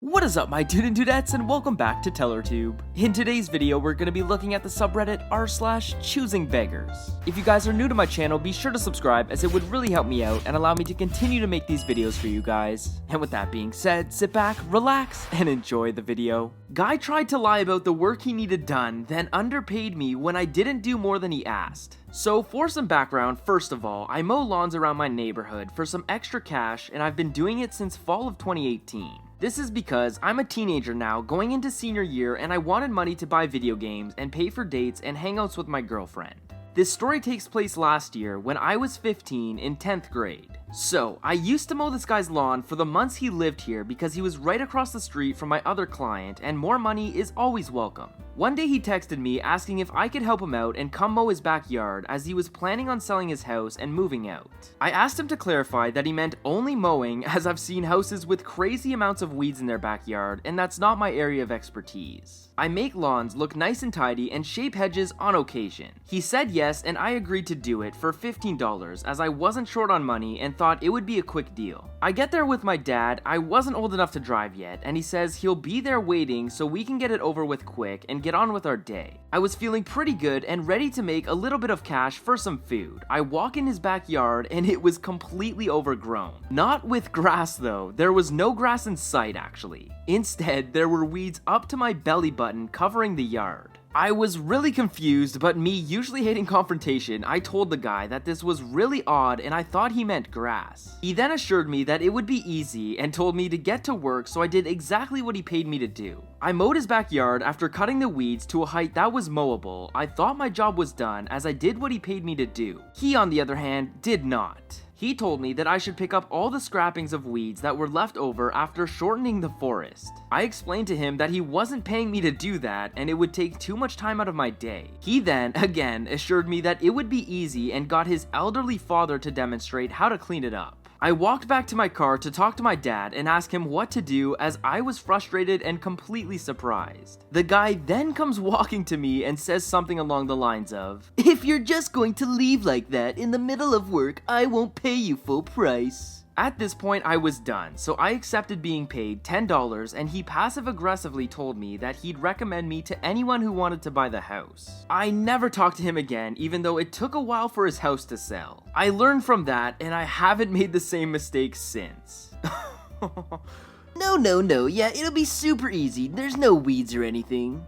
What is up, my dude and dudettes, and welcome back to TellerTube. In today's video, we're going to be looking at the subreddit r/choosingbeggars. If you guys are new to my channel, be sure to subscribe as it would really help me out and allow me to continue to make these videos for you guys. And with that being said, sit back, relax, and enjoy the video. Guy tried to lie about the work he needed done, then underpaid me when I didn't do more than he asked. So for some background, first of all, I mow lawns around my neighborhood for some extra cash, and I've been doing it since fall of 2018. This is because I'm a teenager now, going into senior year, and I wanted money to buy video games and pay for dates and hangouts with my girlfriend. This story takes place last year when I was 15 in 10th grade. So, I used to mow this guy's lawn for the months he lived here because he was right across the street from my other client and more money is always welcome. One day he texted me asking if I could help him out and come mow his backyard as he was planning on selling his house and moving out. I asked him to clarify that he meant only mowing as I've seen houses with crazy amounts of weeds in their backyard and that's not my area of expertise. I make lawns look nice and tidy and shape hedges on occasion. He said yes and I agreed to do it for $15 as I wasn't short on money and thought it would be a quick deal. I get there with my dad, I wasn't old enough to drive yet, and he says he'll be there waiting so we can get it over with quick and get on with our day. I was feeling pretty good and ready to make a little bit of cash for some food. I walk in his backyard and it was completely overgrown. Not with grass though, there was no grass in sight actually. Instead, there were weeds up to my belly button covering the yard. I was really confused, but me usually hating confrontation, I told the guy that this was really odd and I thought he meant grass. He then assured me that it would be easy and told me to get to work, so I did exactly what he paid me to do. I mowed his backyard after cutting the weeds to a height that was mowable. I thought my job was done as I did what he paid me to do. He, on the other hand, did not. He told me that I should pick up all the scrappings of weeds that were left over after shortening the forest. I explained to him that he wasn't paying me to do that and it would take too much time out of my day. He then, again, assured me that it would be easy and got his elderly father to demonstrate how to clean it up. I walked back to my car to talk to my dad and ask him what to do as I was frustrated and completely surprised. The guy then comes walking to me and says something along the lines of, "If you're just going to leave like that in the middle of work, I won't pay you full price." At this point, I was done, so I accepted being paid $10 and he passive-aggressively told me that he'd recommend me to anyone who wanted to buy the house. I never talked to him again, even though it took a while for his house to sell. I learned from that and I haven't made the same mistake since. No, yeah, it'll be super easy. There's no weeds or anything.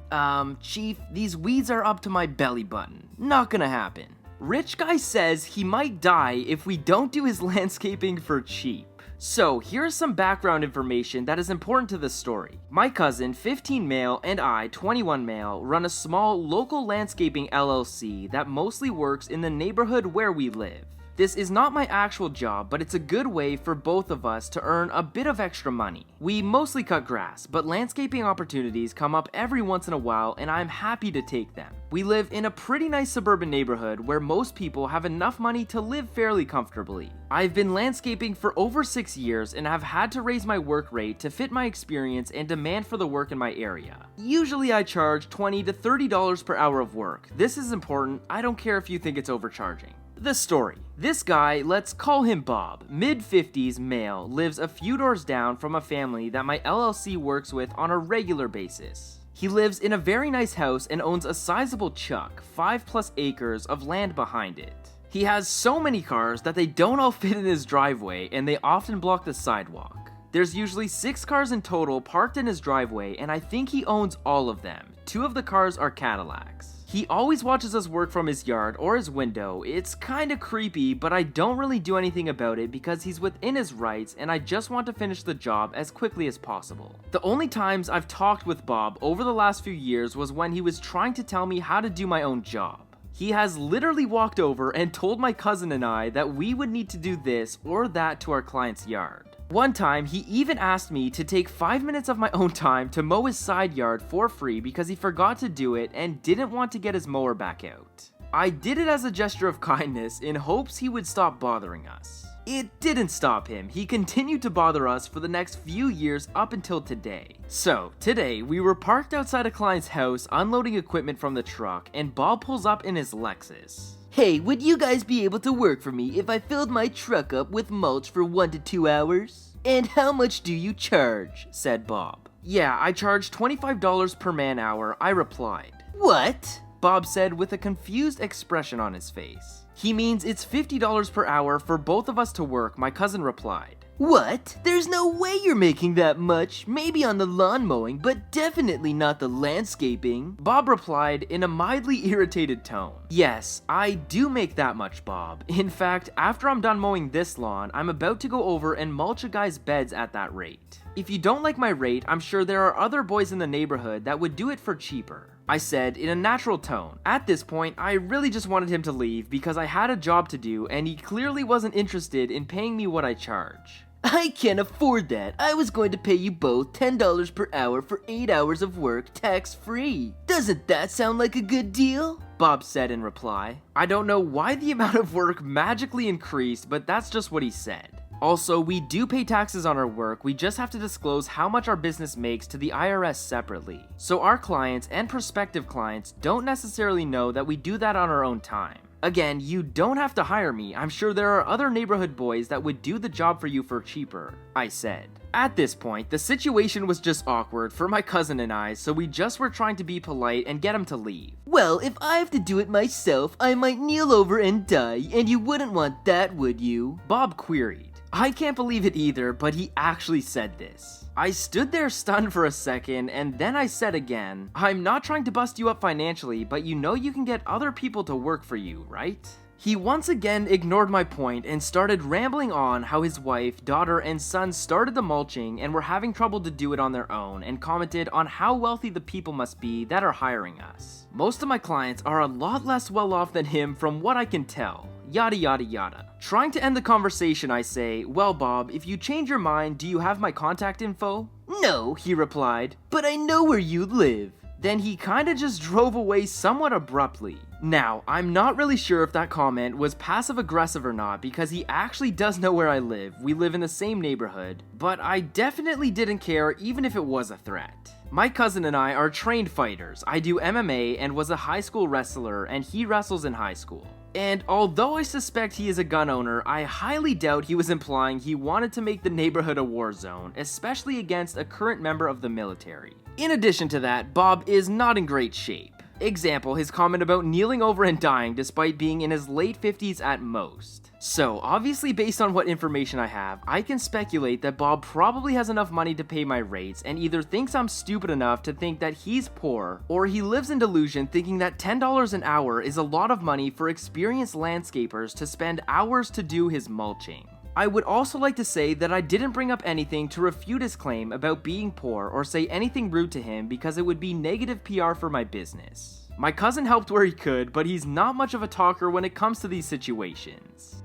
Chief, these weeds are up to my belly button. Not gonna happen. Rich guy says he might die if we don't do his landscaping for cheap. So here's some background information that is important to this story. My cousin, 15 male, and I, 21 male, run a small local landscaping LLC that mostly works in the neighborhood where we live. This is not my actual job, but it's a good way for both of us to earn a bit of extra money. We mostly cut grass, but landscaping opportunities come up every once in a while and I'm happy to take them. We live in a pretty nice suburban neighborhood where most people have enough money to live fairly comfortably. I've been landscaping for over 6 years and have had to raise my work rate to fit my experience and demand for the work in my area. Usually I charge $20 to $30 per hour of work. This is important, I don't care if you think it's overcharging. The story. This guy, let's call him Bob, mid-50s male, lives a few doors down from a family that my LLC works with on a regular basis. He lives in a very nice house and owns a sizable chuck, 5+ acres of land behind it. He has so many cars that they don't all fit in his driveway and they often block the sidewalk. There's usually 6 cars in total parked in his driveway and I think he owns all of them. 2 of the cars are Cadillacs. He always watches us work from his yard or his window. It's kinda creepy, but I don't really do anything about it because he's within his rights and I just want to finish the job as quickly as possible. The only times I've talked with Bob over the last few years was when he was trying to tell me how to do my own job. He has literally walked over and told my cousin and I that we would need to do this or that to our client's yard. One time, he even asked me to take 5 minutes of my own time to mow his side yard for free because he forgot to do it and didn't want to get his mower back out. I did it as a gesture of kindness in hopes he would stop bothering us. It didn't stop him. He continued to bother us for the next few years up until today. So, today, we were parked outside a client's house unloading equipment from the truck and Bob pulls up in his Lexus. Hey, would you guys be able to work for me if I filled my truck up with mulch for 1 to 2 hours? And how much do you charge? Said Bob. Yeah, I charge $25 per man hour, I replied. What? Bob said with a confused expression on his face. He means it's $50 per hour for both of us to work, my cousin replied. What? There's no way you're making that much. Maybe on the lawn mowing, but definitely not the landscaping. Bob replied in a mildly irritated tone. Yes, I do make that much, Bob. In fact, after I'm done mowing this lawn, I'm about to go over and mulch a guy's beds at that rate. If you don't like my rate, I'm sure there are other boys in the neighborhood that would do it for cheaper, I said in a natural tone. At this point, I really just wanted him to leave because I had a job to do and he clearly wasn't interested in paying me what I charge. I can't afford that. I was going to pay you both $10 per hour for 8 hours of work tax-free. Doesn't that sound like a good deal? Bob said in reply. I don't know why the amount of work magically increased, but that's just what he said. Also, we do pay taxes on our work, we just have to disclose how much our business makes to the IRS separately. So our clients and prospective clients don't necessarily know that we do that on our own time. Again, you don't have to hire me, I'm sure there are other neighborhood boys that would do the job for you for cheaper, I said. At this point, the situation was just awkward for my cousin and I, so we just were trying to be polite and get him to leave. Well, if I have to do it myself, I might kneel over and die, and you wouldn't want that, would you? Bob queried. I can't believe it either, but he actually said this. I stood there stunned for a second, and then I said again, I'm not trying to bust you up financially, but you know you can get other people to work for you, right? He once again ignored my point and started rambling on how his wife, daughter, and son started the mulching and were having trouble to do it on their own, and commented on how wealthy the people must be that are hiring us. Most of my clients are a lot less well off than him from what I can tell. Yada yada yada. Trying to end the conversation, I say, well Bob, if you change your mind, do you have my contact info? No, he replied, but I know where you live. Then he kinda just drove away somewhat abruptly. Now, I'm not really sure if that comment was passive aggressive or not because he actually does know where I live, we live in the same neighborhood, but I definitely didn't care even if it was a threat. My cousin and I are trained fighters. I do MMA and was a high school wrestler, and he wrestles in high school. And although I suspect he is a gun owner, I highly doubt he was implying he wanted to make the neighborhood a war zone, especially against a current member of the military. In addition to that, Bob is not in great shape. Example, his comment about kneeling over and dying despite being in his late 50s at most. So, obviously based on what information I have, I can speculate that Bob probably has enough money to pay my rates and either thinks I'm stupid enough to think that he's poor, or he lives in delusion thinking that $10 an hour is a lot of money for experienced landscapers to spend hours to do his mulching. I would also like to say that I didn't bring up anything to refute his claim about being poor or say anything rude to him because it would be negative PR for my business. My cousin helped where he could, but he's not much of a talker when it comes to these situations.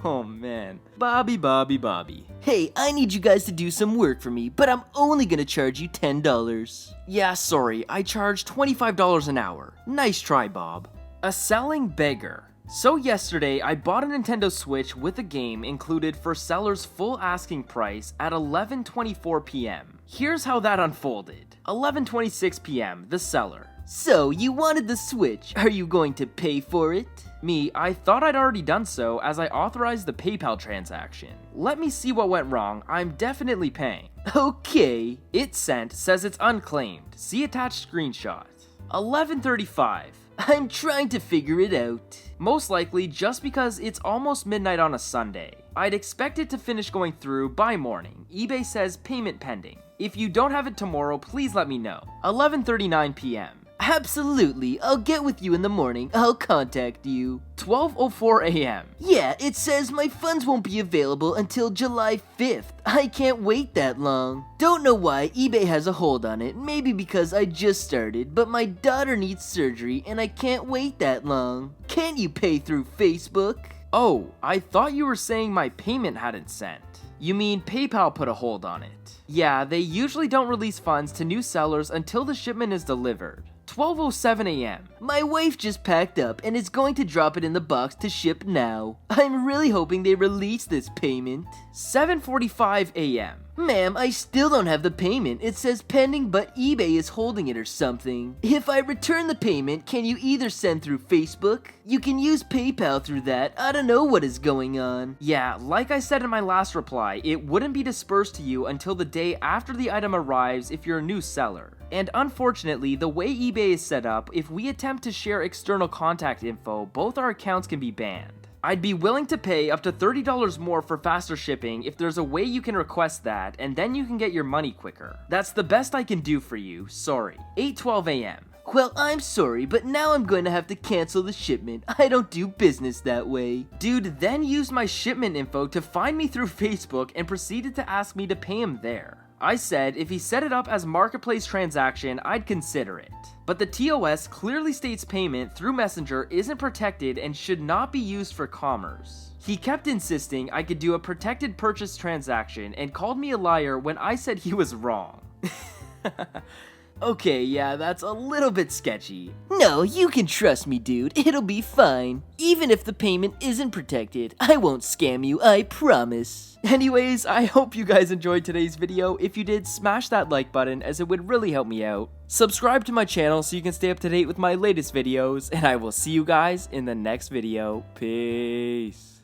Oh man. Bobby. Hey, I need you guys to do some work for me, but I'm only gonna charge you $10. Yeah, sorry, I charge $25 an hour. Nice try, Bob. A selling beggar. So yesterday, I bought a Nintendo Switch with a game included for seller's full asking price at 11:24 p.m. Here's how that unfolded. 11:26 p.m., the seller. So, you wanted the Switch. Are you going to pay for it? Me, I thought I'd already done so as I authorized the PayPal transaction. Let me see what went wrong. I'm definitely paying. Okay. It sent says it's unclaimed. See attached screenshot. 11:35. I'm trying to figure it out. Most likely just because it's almost midnight on a Sunday. I'd expect it to finish going through by morning. eBay says payment pending. If you don't have it tomorrow, please let me know. 11:39 p.m. Absolutely, I'll get with you in the morning. I'll contact you. 12:04 a.m. Yeah, it says my funds won't be available until July 5th. I can't wait that long. Don't know why eBay has a hold on it, maybe because I just started, but my daughter needs surgery and I can't wait that long. Can't you pay through Facebook? Oh, I thought you were saying my payment hadn't sent. You mean PayPal put a hold on it? Yeah, they usually don't release funds to new sellers until the shipment is delivered. 12:07 a.m. My wife just packed up and is going to drop it in the box to ship now. I'm really hoping they release this payment. 7:45 a.m. Ma'am, I still don't have the payment. It says pending, but eBay is holding it or something. If I return the payment, can you either send through Facebook? You can use PayPal through that. I don't know what is going on. Yeah, like I said in my last reply, it wouldn't be dispersed to you until the day after the item arrives if you're a new seller. And unfortunately, the way eBay is set up, if we attempt to share external contact info, both our accounts can be banned. I'd be willing to pay up to $30 more for faster shipping if there's a way you can request that, and then you can get your money quicker. That's the best I can do for you, sorry. 8:12 a.m. Well, I'm sorry, but now I'm going to have to cancel the shipment. I don't do business that way. Dude then used my shipment info to find me through Facebook and proceeded to ask me to pay him there. I said if he set it up as marketplace transaction, I'd consider it. But the TOS clearly states payment through Messenger isn't protected and should not be used for commerce. He kept insisting I could do a protected purchase transaction and called me a liar when I said he was wrong. Okay, yeah, that's a little bit sketchy. No, you can trust me, dude. It'll be fine. Even if the payment isn't protected, I won't scam you, I promise. Anyways, I hope you guys enjoyed today's video. If you did, smash that like button as it would really help me out. Subscribe to my channel so you can stay up to date with my latest videos, and I will see you guys in the next video. Peace.